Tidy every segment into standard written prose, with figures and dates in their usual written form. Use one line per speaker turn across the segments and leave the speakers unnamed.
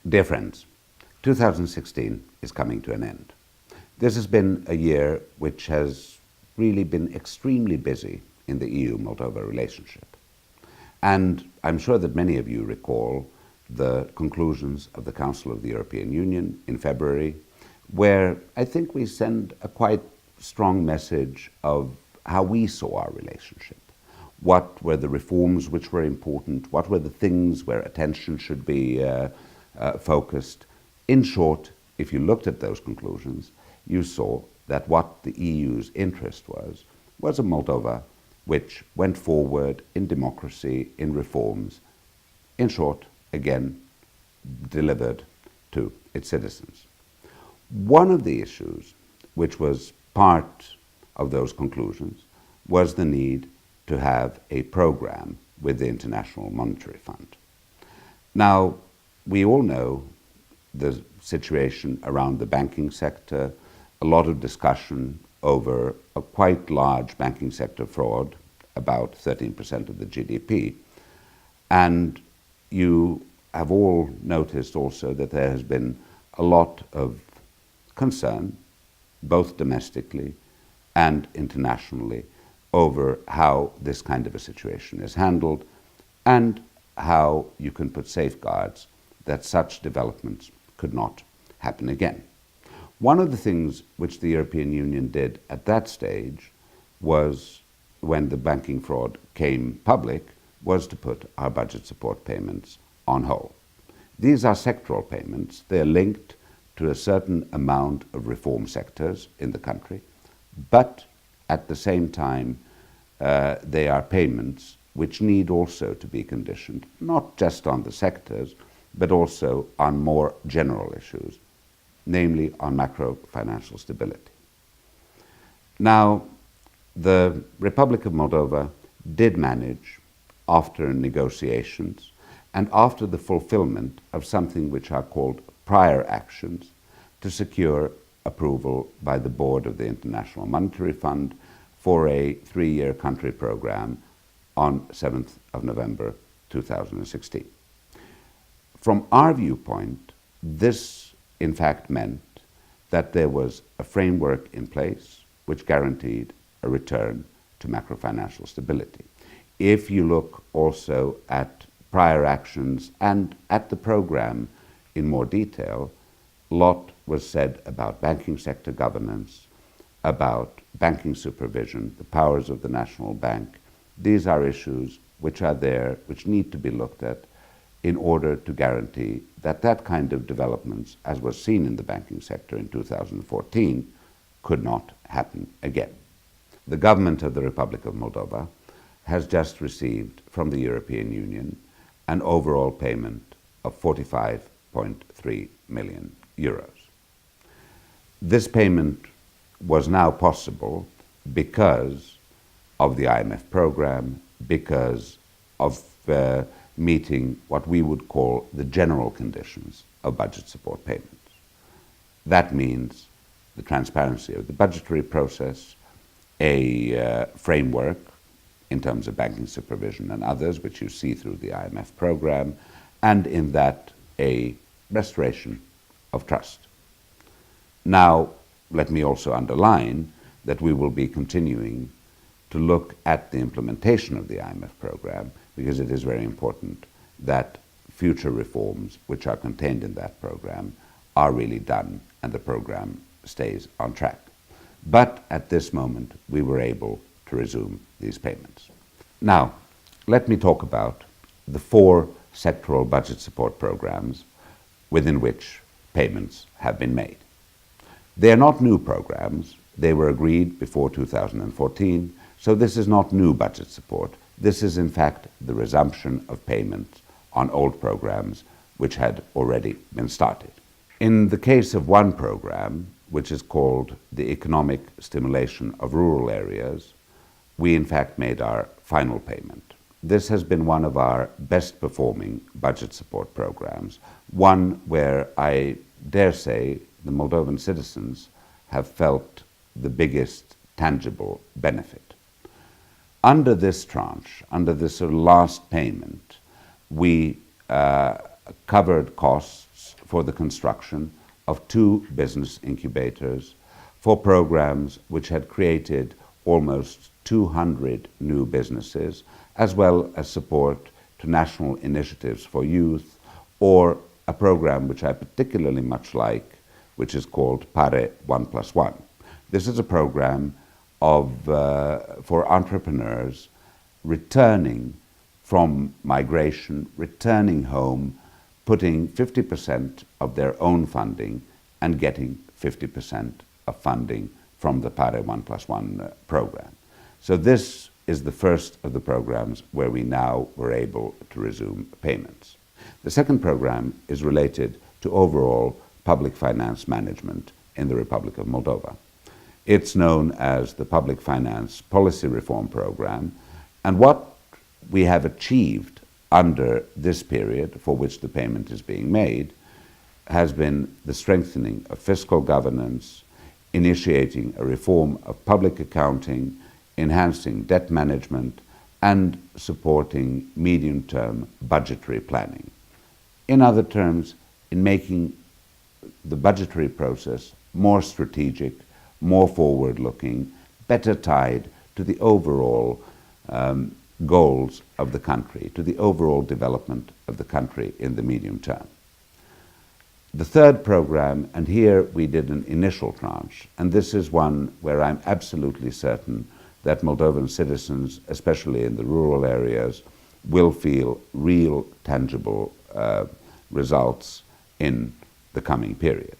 Dear friends, 2016 is coming to an end. This has been a year which has really been extremely busy in the EU-Moldova relationship. And I'm sure that many of you recall the conclusions of the Council of the European Union in February, where I think we send a quite strong message of how we saw our relationship. What were the reforms which were important? What were the things where attention should be focused? In short, if you looked at those conclusions, you saw that what the EU's interest was a Moldova which went forward in democracy, in reforms, in short, again, delivered to its citizens. One of the issues which was part of those conclusions was the need to have a program with the International Monetary Fund. Now, we all know the situation around the banking sector, a lot of discussion over a quite large banking sector fraud, about 13% of the GDP. And you have all noticed also that there has been a lot of concern, both domestically and internationally, over how this kind of a situation is handled and how you can put safeguards that such developments could not happen again. One of the things which the European Union did at that stage was, when the banking fraud came public, was to put our budget support payments on hold. These are sectoral payments. They are linked to a certain amount of reform sectors in the country, but at the same time, they are payments which need also to be conditioned, not just on the sectors, but also on more general issues, namely on macro-financial stability. Now, the Republic of Moldova did manage, after negotiations and after the fulfillment of something which are called prior actions, to secure approval by the board of the International Monetary Fund for a 3-year country program on 7th of November 2016. From our viewpoint, this in fact meant that there was a framework in place which guaranteed a return to macrofinancial stability. If you look also at prior actions and at the program in more detail, a lot was said about banking sector governance, about banking supervision, the powers of the National Bank. These are issues which are there, which need to be looked at in order to guarantee that that kind of developments, as was seen in the banking sector in 2014, could not happen again. The government of the Republic of Moldova has just received from the European Union an overall payment of 45.3 million euros. This payment was now possible because of the IMF program, because of meeting what we would call the general conditions of budget support payments. That means the transparency of the budgetary process, a framework in terms of banking supervision and others, which you see through the IMF program, and in that a restoration of trust. Now, let me also underline that we will be continuing to look at the implementation of the IMF program, because it is very important that future reforms which are contained in that program are really done and the program stays on track. But at this moment, we were able to resume these payments. Now, let me talk about the 4 sectoral budget support programs within which payments have been made. They are not new programs. They were agreed before 2014, so this is not new budget support. This is, in fact, the resumption of payments on old programs which had already been started. In the case of one program, which is called the Economic Stimulation of Rural Areas, we in fact made our final payment. This has been one of our best performing budget support programs, one where I dare say the Moldovan citizens have felt the biggest tangible benefit. Under this tranche, under this last payment, we covered costs for the construction of 2 business incubators for programs which had created almost 200 new businesses, as well as support to national initiatives for youth, or a program which I particularly much like, which is called Pare 1+1. This is a program for entrepreneurs returning from migration, returning home, putting 50% of their own funding and getting 50% of funding from the Pare 1+1 program. So this is the first of the programs where we now were able to resume payments. The second program is related to overall public finance management in the Republic of Moldova. It's known as the Public Finance Policy Reform Program, and what we have achieved under this period for which the payment is being made has been the strengthening of fiscal governance, initiating a reform of public accounting, enhancing debt management, and supporting medium-term budgetary planning. In other terms, in making the budgetary process more strategic, more forward-looking, better tied to the overall goals of the country, to the overall development of the country in the medium term. The third program, and here we did an initial tranche, and this is one where I'm absolutely certain that Moldovan citizens, especially in the rural areas, will feel real, tangible results in the coming period.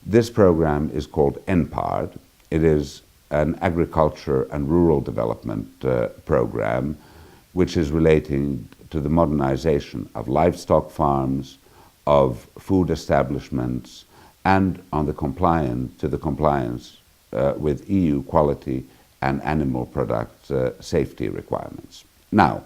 This program is called NPARD. It is an agriculture and rural development program which is relating to the modernization of livestock farms, of food establishments, and on the compliance with EU quality and animal product safety requirements. Now,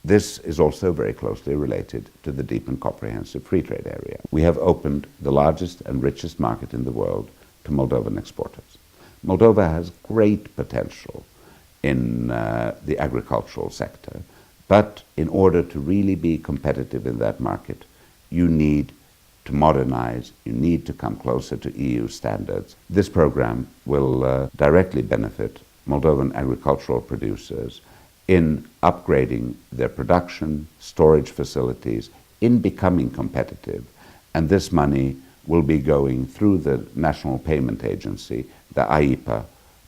this is also very closely related to the deep and comprehensive free trade area. We have opened the largest and richest market in the world to Moldovan exporters. Moldova has great potential in the agricultural sector, but in order to really be competitive in that market, you need to modernize, you need to come closer to EU standards. This program will directly benefit Moldovan agricultural producers in upgrading their production, storage facilities, in becoming competitive, and this money will be going through the National Payment Agency, the AIPA,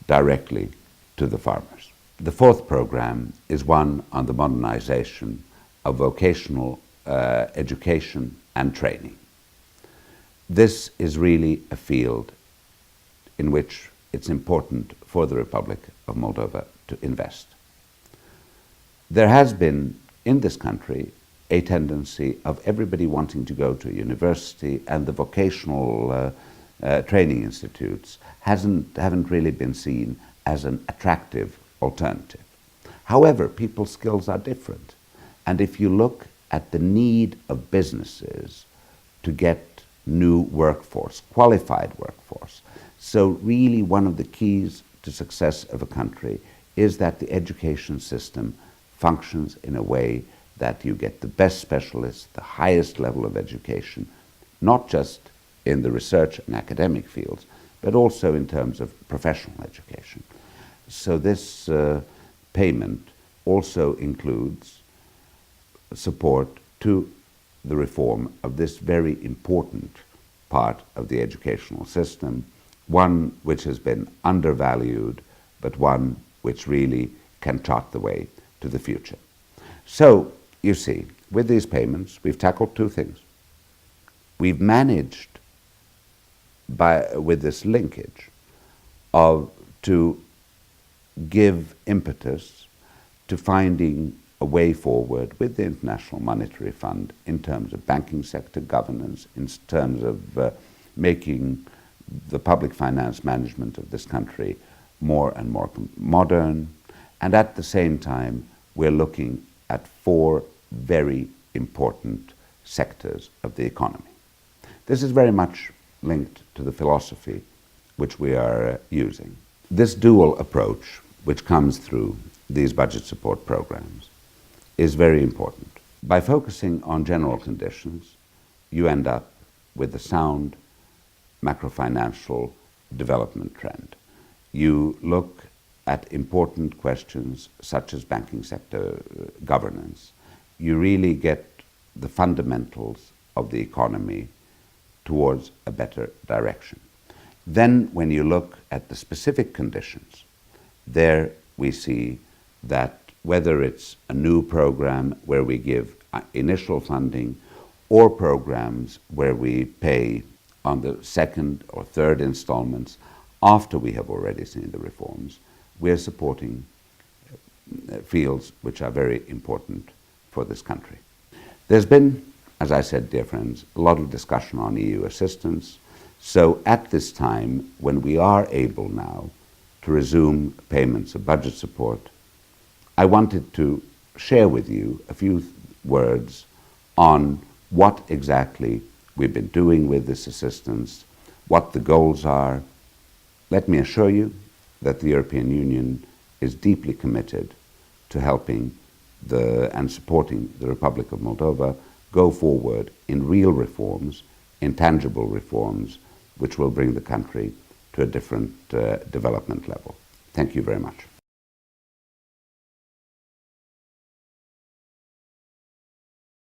directly to the farmers. The fourth program is one on the modernization of vocational education and training. This is really a field in which it's important for the Republic of Moldova to invest. There has been, in this country, a tendency of everybody wanting to go to university, and the vocational training institutes haven't really been seen as an attractive alternative. However, people's skills are different, and if you look at the need of businesses to get new workforce, qualified workforce, so really one of the keys to success of a country is that the education system functions in a way that you get the best specialists, the highest level of education, not just in the research and academic fields, but also in terms of professional education. So this payment also includes support to the reform of this very important part of the educational system, one which has been undervalued, but one which really can chart the way to the future. So, you see, with these payments, we've tackled two things. We've managed, with this linkage, to give impetus to finding a way forward with the International Monetary Fund in terms of banking sector governance, in terms of making the public finance management of this country more and more modern, and at the same time we're looking at four very important sectors of the economy. This is very much linked to the philosophy which we are using. This dual approach, which comes through these budget support programs, is very important. By focusing on general conditions, you end up with the sound macrofinancial development trend. You look at important questions such as banking sector governance. You really get the fundamentals of the economy towards a better direction. Then when you look at the specific conditions, there we see that whether it's a new program where we give initial funding or programs where we pay on the second or third installments after we have already seen the reforms, we are supporting fields which are very important for this country. There's been, as I said, dear friends, a lot of discussion on EU assistance. So at this time, when we are able now to resume payments of budget support, I wanted to share with you a few words on what exactly we've been doing with this assistance, what the goals are. Let me assure you that the European Union is deeply committed to helping and supporting the Republic of Moldova go forward in real reforms, in tangible reforms, which will bring the country to a different development level. Thank you very much.